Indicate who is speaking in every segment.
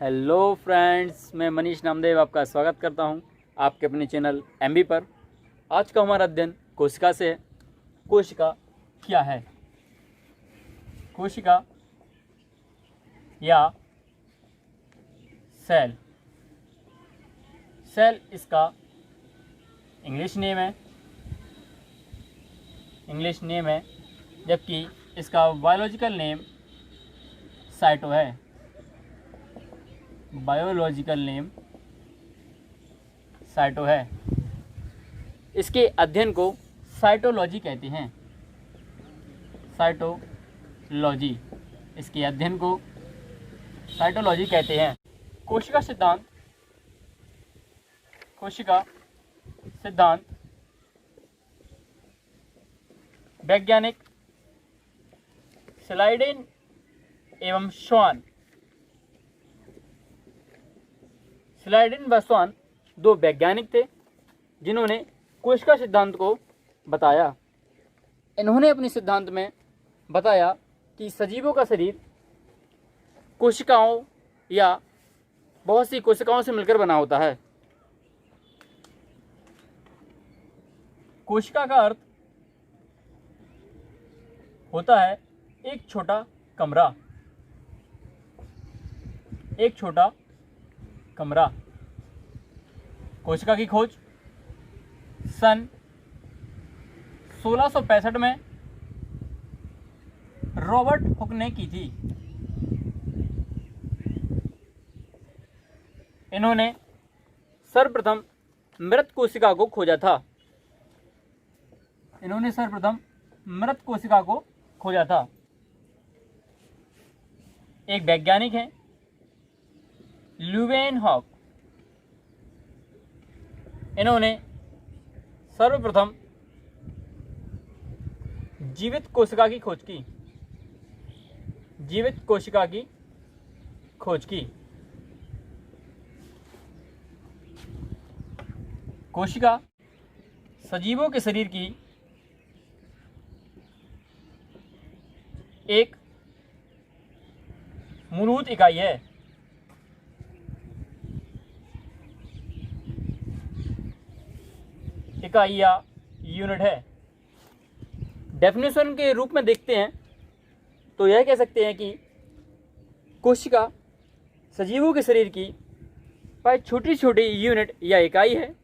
Speaker 1: Hello friends, मैं मनीष नामदेव आपका स्वागत करता हूं आपके अपने चैनल एमबी पर। आज का हमारा अध्ययन कोशिका से है। कोशिका क्या है? कोशिका या सेल, सेल इसका इंग्लिश नेम है, जबकि इसका बायोलॉजिकल नेम साइटो है। बायोलॉजिकल नेम साइटो है। इसके अध्ययन को साइटोलॉजी कहते हैं। साइटोलॉजी, इसके अध्ययन को साइटोलॉजी कहते हैं। कोशिका सिद्धांत वैज्ञानिक स्लाइडेन एवं श्वान, स्लाइडेन व श्वान दो वैज्ञानिक थे जिन्होंने कोशिका सिद्धांत को बताया। इन्होंने अपने सिद्धांत में बताया कि सजीवों का शरीर कोशिकाओं या बहुत सी कोशिकाओं से मिलकर बना होता है। कोशिका का अर्थ होता है एक छोटा कमरा। कोशिका की खोज सन 1665 में रॉबर्ट हुक ने की थी। इन्होंने सर्वप्रथम मृत कोशिका को खोजा था। एक वैज्ञानिक हैं ल्यूवेनहॉक। इन्होंने सर्वप्रथम जीवित कोशिका की खोज की। कोशिका सजीवों के शरीर की एक मूलभूत इकाई है। इकाई या यूनिट है। डेफिनेशन के रूप में देखते हैं तो यह कह सकते हैं कि कोशिका सजीवों के शरीर की छोटी छोटी यूनिट या इकाई है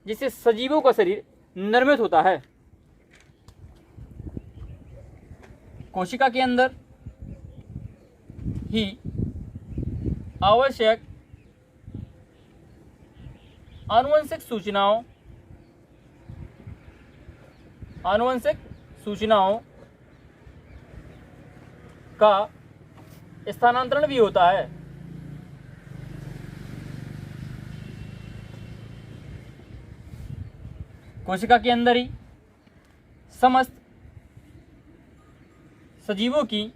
Speaker 1: जिससे सजीवों का शरीर निर्मित होता है। कोशिका के अंदर ही आवश्यक आनुवंशिक सूचनाओं का स्थानांतरण भी होता है। कोशिका के अंदर ही समस्त सजीवों की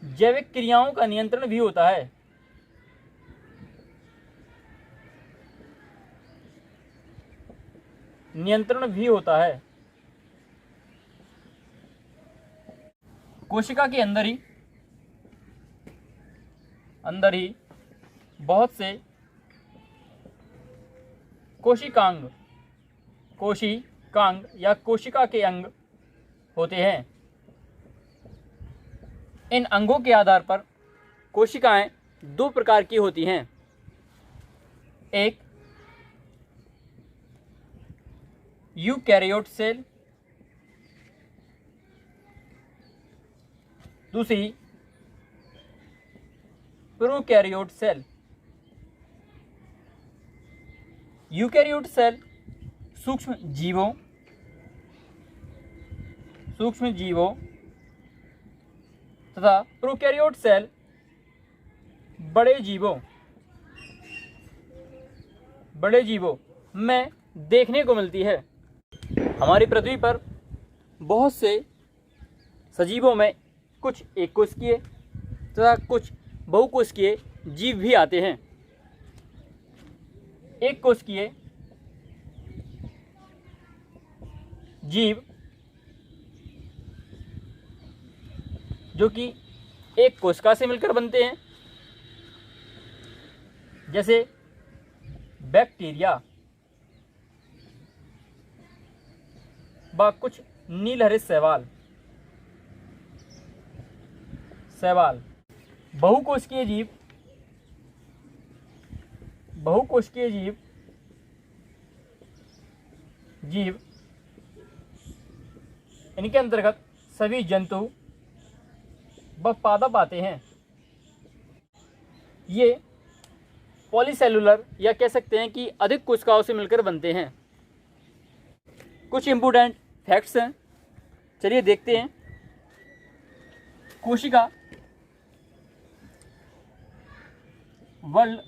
Speaker 1: जैविक क्रियाओं का नियंत्रण भी होता है। कोशिका के अंदर ही बहुत से कोशिकांग या कोशिका के अंग होते हैं। इन अंगों के आधार पर कोशिकाएं दो प्रकार की होती हैं। एक यूकैरियोट सेल, दूसरी प्रोकैरियोट सेल। यूकैरियोट सेल सूक्ष्म जीवों तथा प्रोकैरियोट सेल बड़े जीवों में देखने को मिलती है। हमारी पृथ्वी पर बहुत से सजीवों में कुछ एक कोशिकीय तथा कुछ बहुकोशिकीय जीव भी आते हैं। एक कोशिकीय जीव जो कि एक कोशिका से मिलकर बनते हैं जैसे बैक्टीरिया व कुछ नीलहरित शैवाल। बहुकोशिकीय जीव इनके अंतर्गत सभी जंतु व पादप आते हैं। ये पॉलीसेलुलर या कह सकते हैं कि अधिक कोशिकाओं से मिलकर बनते हैं। कुछ इम्पोर्टेंट फैक्ट्स हैं, चलिए देखते हैं। कोशिका वर्ल्ड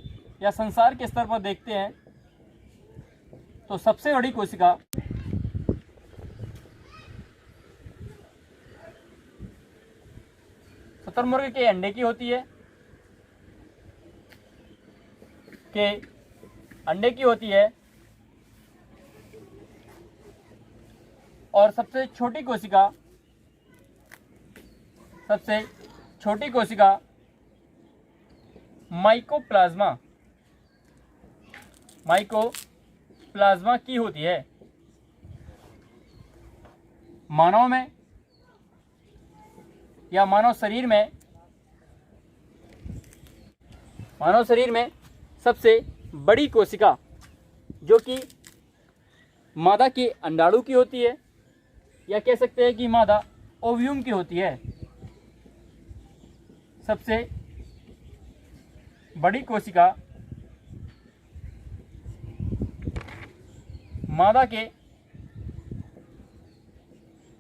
Speaker 1: या संसार के स्तर पर देखते हैं तो सबसे बड़ी कोशिका शुतुरमुर्ग के अंडे की होती है, और सबसे छोटी कोशिका माइकोप्लाज्मा की होती है। मानव में या मानव शरीर में सबसे बड़ी कोशिका जो कि मादा के अंडाणु की होती है, या कह सकते हैं कि मादा ओव्यूम की होती है। सबसे बड़ी कोशिका मादा के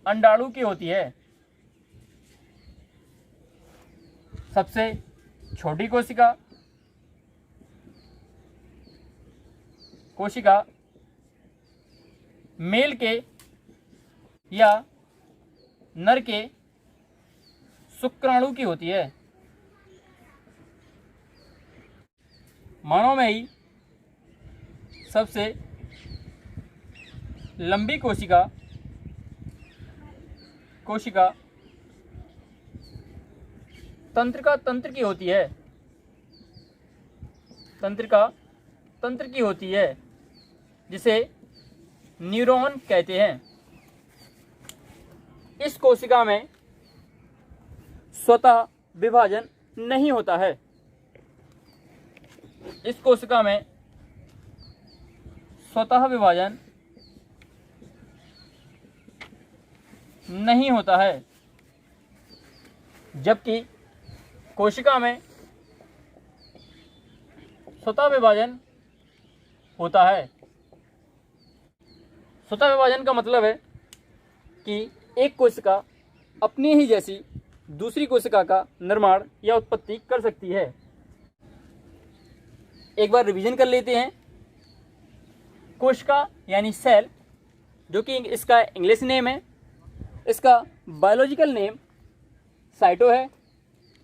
Speaker 1: अंडाणु की होती है। सबसे छोटी कोशिका मेल के या नर के शुक्राणु की होती है। मानव में ही सबसे लंबी कोशिका तंत्रिका तंत्र की होती है, जिसे न्यूरॉन कहते हैं। इस कोशिका में स्वतः विभाजन नहीं होता है। जबकि कोशिका में स्वतः विभाजन होता है। स्वतः विभाजन का मतलब है कि एक कोशिका अपनी ही जैसी दूसरी कोशिका का निर्माण या उत्पत्ति कर सकती है। एक बार रिवीजन कर लेते हैं। कोशिका यानी सेल, जो कि इसका इंग्लिश नेम है, इसका बायोलॉजिकल नेम साइटो है।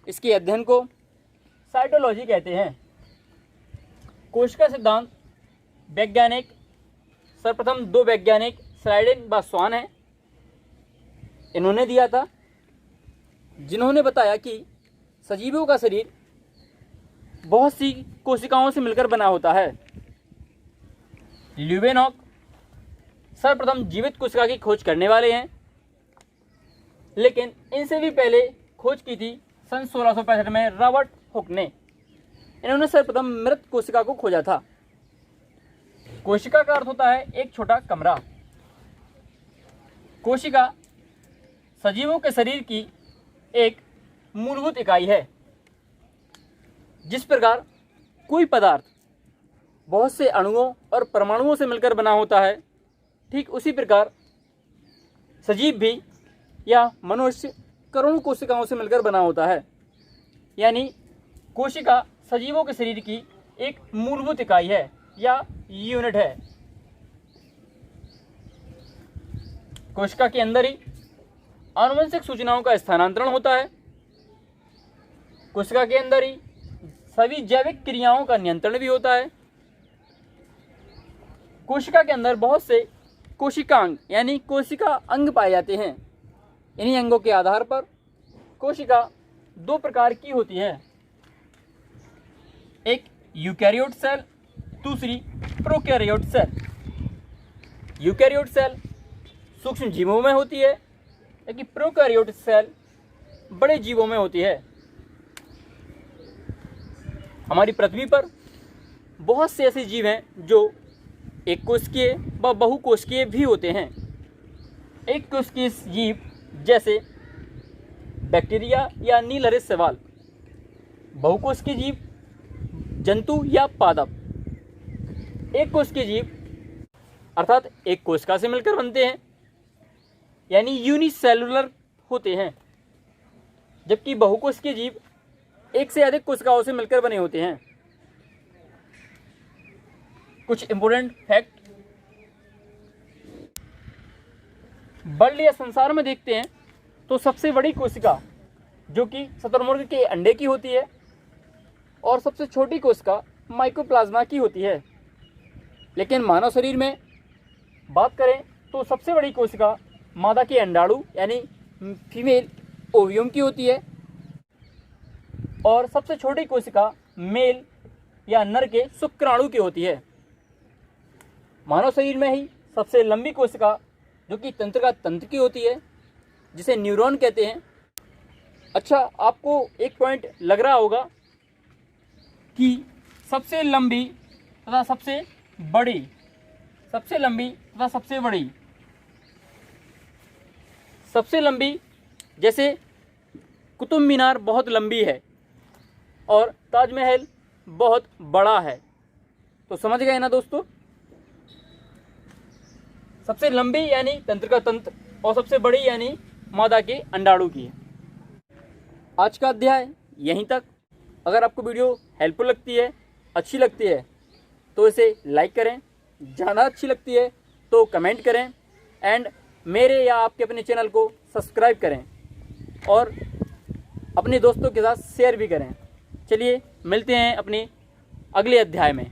Speaker 1: इसके अध्ययन को साइटोलॉजी कहते हैं। कोशिका सिद्धांत सर्वप्रथम 2 वैज्ञानिक स्लाइडेन व स्वान हैं, इन्होंने दिया था, जिन्होंने बताया कि सजीवों का शरीर बहुत सी कोशिकाओं से मिलकर बना होता है। ल्यूवेनॉक सर्वप्रथम जीवित कोशिका की खोज करने वाले हैं, लेकिन इनसे भी पहले खोज की थी सन 1665 में रॉबर्ट हुक ने। इन्होंने सर्वप्रथम मृत कोशिका को खोजा था। कोशिका का अर्थ होता है एक छोटा कमरा। कोशिका सजीवों के शरीर की एक मूलभूत इकाई है। जिस प्रकार कोई पदार्थ बहुत से अणुओं और परमाणुओं से मिलकर बना होता है, ठीक उसी प्रकार सजीव भी या मनुष्य करोड़ों कोशिकाओं से मिलकर बना होता है। यानी कोशिका सजीवों के शरीर की एक मूलभूत इकाई है या यूनिट है। कोशिका के अंदर ही आनुवंशिक सूचनाओं का स्थानांतरण होता है। कोशिका के अंदर ही सभी जैविक क्रियाओं का नियंत्रण भी होता है। कोशिका के अंदर बहुत से कोशिकांग यानी कोशिका अंग पाए जाते हैं। इन्हीं अंगों के आधार पर कोशिका 2 प्रकार की होती है, एक यूकैरियोट सेल, दूसरी प्रोकैरियोट सेल। यूकैरियोट सेल सूक्ष्म जीवों में होती है, जबकि प्रोकैरियोट सेल बड़े जीवों में होती है। हमारी पृथ्वी पर बहुत से ऐसे जीव हैं जो एक कोशिकीय व बहुकोशिकीय भी होते हैं। एक कोशिकीय जीव जैसे बैक्टीरिया या नीलहरे शैवाल, बहुकोशिकीय जीव जंतु या पादप, एक कोशिकीय जीव अर्थात एक कोशिका से मिलकर बनते हैं यानी यूनिसेलुलर होते हैं, जबकि बहुकोशिकीय जीव एक से अधिक कोशिकाओं से मिलकर बने होते हैं। कुछ इंपोर्टेंट फैक्ट, वर्ल्ड या संसार में देखते हैं तो सबसे बड़ी कोशिका जो कि शुतुरमुर्ग के अंडे की होती है और सबसे छोटी कोशिका माइकोप्लाज्मा की होती है। लेकिन मानव शरीर में बात करें तो सबसे बड़ी कोशिका मादा के अंडाणु यानी फीमेल ओवियम की होती है और सबसे छोटी कोशिका मेल या नर के शुक्राणु की होती है। मानव शरीर में ही सबसे लंबी कोशिका जो कि तंत्रिका तंत्र की होती है, जिसे न्यूरॉन कहते हैं। अच्छा, आपको एक पॉइंट लग रहा होगा कि सबसे लंबी तथा सबसे बड़ी, सबसे लंबी तथा सबसे बड़ी, सबसे लंबी जैसे कुतुब मीनार बहुत लंबी है और ताजमहल बहुत बड़ा है, तो समझ गए ना दोस्तों। सबसे लंबी यानी तंत्रिका तंत्र और सबसे बड़ी यानी मादा के अंडाणु की है। आज का अध्याय यहीं तक। अगर आपको वीडियो हेल्पफुल लगती है, अच्छी लगती है, तो इसे लाइक करें, ज़्यादा अच्छी लगती है तो कमेंट करें एंड मेरे या आपके अपने चैनल को सब्सक्राइब करें और अपने दोस्तों के साथ शेयर भी करें। चलिए मिलते हैं अपने अगले अध्याय में।